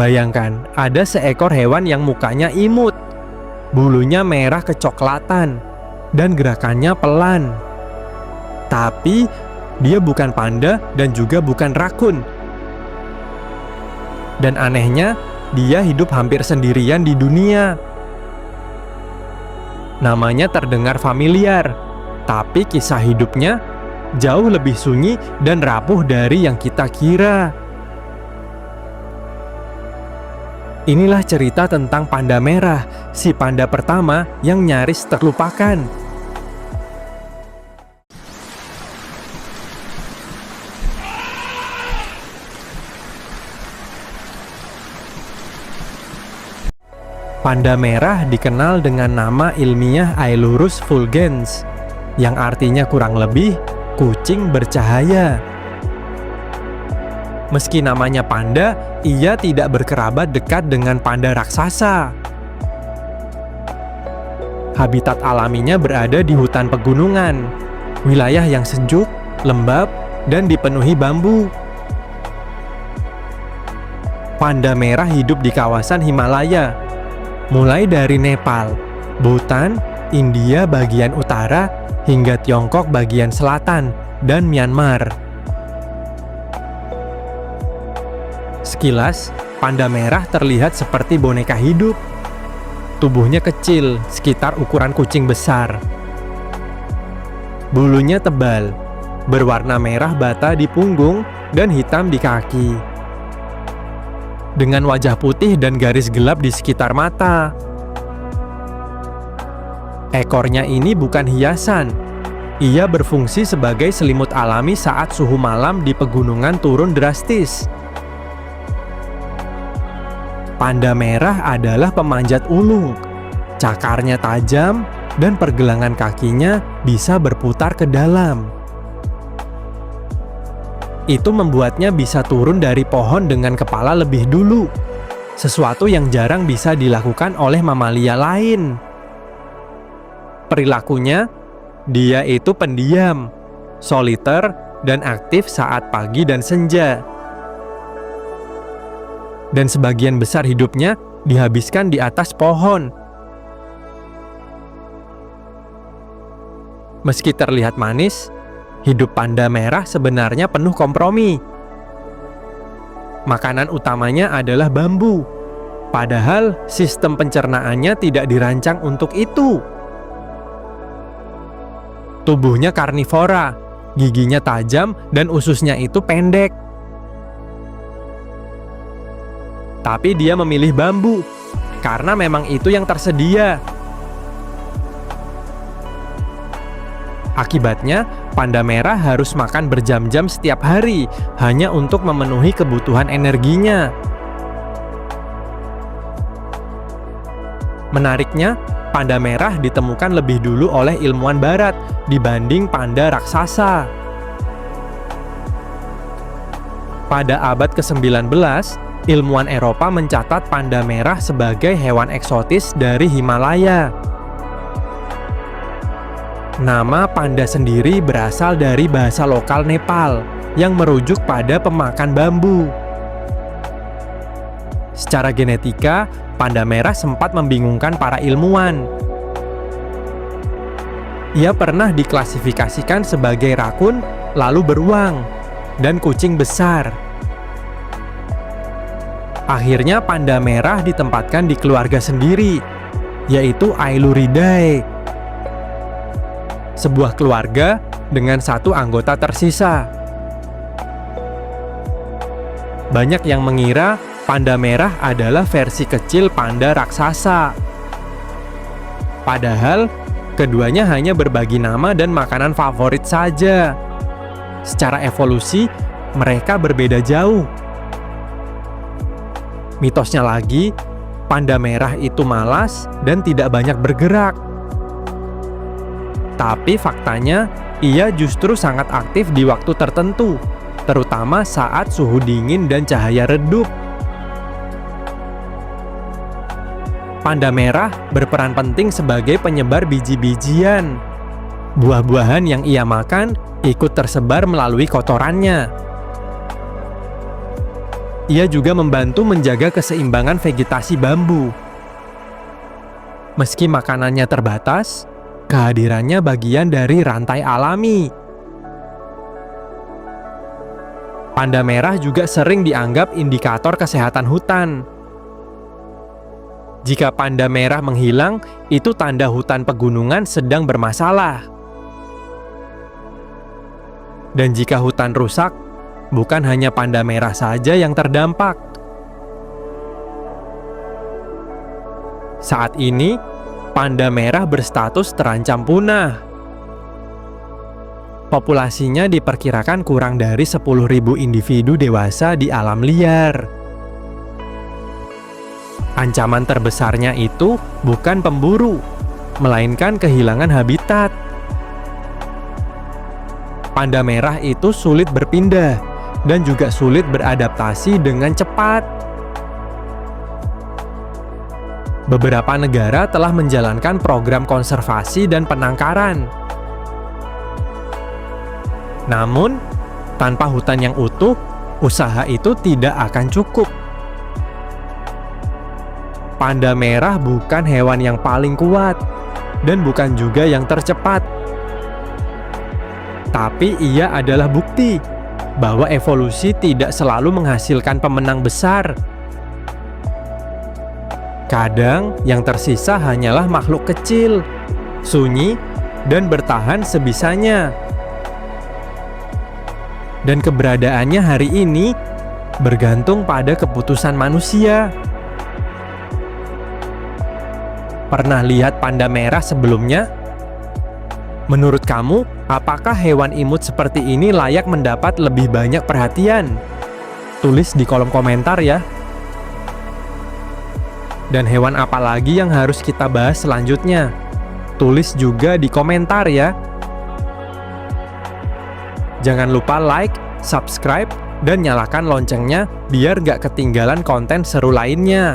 Bayangkan, ada seekor hewan yang mukanya imut, bulunya merah kecoklatan, dan gerakannya pelan. Tapi, dia bukan panda dan juga bukan rakun. Dan anehnya, dia hidup hampir sendirian di dunia. Namanya terdengar familiar, tapi kisah hidupnya jauh lebih sunyi dan rapuh dari yang kita kira. Inilah cerita tentang panda merah, si panda pertama yang nyaris terlupakan. Panda merah dikenal dengan nama ilmiah Ailurus fulgens, yang artinya kurang lebih kucing bercahaya. Meski namanya panda, ia tidak berkerabat dekat dengan panda raksasa. Habitat alaminya berada di hutan pegunungan, wilayah yang sejuk, lembab, dan dipenuhi bambu. Panda merah hidup di kawasan Himalaya, mulai dari Nepal, Bhutan, India bagian utara, hingga Tiongkok bagian selatan, dan Myanmar. Sekilas, panda merah terlihat seperti boneka hidup. Tubuhnya kecil, sekitar ukuran kucing besar. Bulunya tebal, berwarna merah bata di punggung dan hitam di kaki. Dengan wajah putih dan garis gelap di sekitar mata. Ekornya ini bukan hiasan. Ia berfungsi sebagai selimut alami saat suhu malam di pegunungan turun drastis. Panda merah adalah pemanjat ulung. Cakarnya tajam dan pergelangan kakinya bisa berputar ke dalam. Itu membuatnya bisa turun dari pohon dengan kepala lebih dulu, sesuatu yang jarang bisa dilakukan oleh mamalia lain. Perilakunya, dia itu pendiam, soliter, dan aktif saat pagi dan senja. Dan sebagian besar hidupnya dihabiskan di atas pohon. Meski terlihat manis, hidup panda merah sebenarnya penuh kompromi. Makanan utamanya adalah bambu, padahal sistem pencernaannya tidak dirancang untuk itu. Tubuhnya karnivora, giginya tajam dan ususnya itu pendek. Tapi dia memilih bambu, karena memang itu yang tersedia. Akibatnya, panda merah harus makan berjam-jam setiap hari, hanya untuk memenuhi kebutuhan energinya. Menariknya, panda merah ditemukan lebih dulu oleh ilmuwan barat dibanding panda raksasa. Pada abad ke-19, ilmuwan Eropa mencatat panda merah sebagai hewan eksotis dari Himalaya. Nama panda sendiri berasal dari bahasa lokal Nepal yang merujuk pada pemakan bambu. Secara genetika, panda merah sempat membingungkan para ilmuwan. Ia pernah diklasifikasikan sebagai rakun, lalu beruang, dan kucing besar. Akhirnya panda merah ditempatkan di keluarga sendiri, yaitu Ailuridae. Sebuah keluarga dengan satu anggota tersisa. Banyak yang mengira panda merah adalah versi kecil panda raksasa. Padahal, keduanya hanya berbagi nama dan makanan favorit saja. Secara evolusi, mereka berbeda jauh. Mitosnya lagi, panda merah itu malas dan tidak banyak bergerak. Tapi faktanya, ia justru sangat aktif di waktu tertentu, terutama saat suhu dingin dan cahaya redup. Panda merah berperan penting sebagai penyebar biji-bijian. Buah-buahan yang ia makan ikut tersebar melalui kotorannya. Ia juga membantu menjaga keseimbangan vegetasi bambu. Meski makanannya terbatas, kehadirannya bagian dari rantai alami. Panda merah juga sering dianggap indikator kesehatan hutan. Jika panda merah menghilang, itu tanda hutan pegunungan sedang bermasalah. Dan jika hutan rusak, bukan hanya panda merah saja yang terdampak. Saat ini, panda merah berstatus terancam punah. Populasinya diperkirakan kurang dari 10.000 individu dewasa di alam liar. Ancaman terbesarnya itu bukan pemburu, melainkan kehilangan habitat. Panda merah itu sulit berpindah dan juga sulit beradaptasi dengan cepat. Beberapa negara telah menjalankan program konservasi dan penangkaran. Namun, tanpa hutan yang utuh, usaha itu tidak akan cukup. Panda merah bukan hewan yang paling kuat dan bukan juga yang tercepat. Tapi ia adalah bukti bahwa evolusi tidak selalu menghasilkan pemenang besar. Kadang yang tersisa hanyalah makhluk kecil, sunyi, dan bertahan sebisanya. Dan keberadaannya hari ini bergantung pada keputusan manusia. Pernah lihat panda merah sebelumnya? Menurut kamu, apakah hewan imut seperti ini layak mendapat lebih banyak perhatian? Tulis di kolom komentar ya. Dan hewan apa lagi yang harus kita bahas selanjutnya? Tulis juga di komentar ya. Jangan lupa like, subscribe, dan nyalakan loncengnya biar gak ketinggalan konten seru lainnya.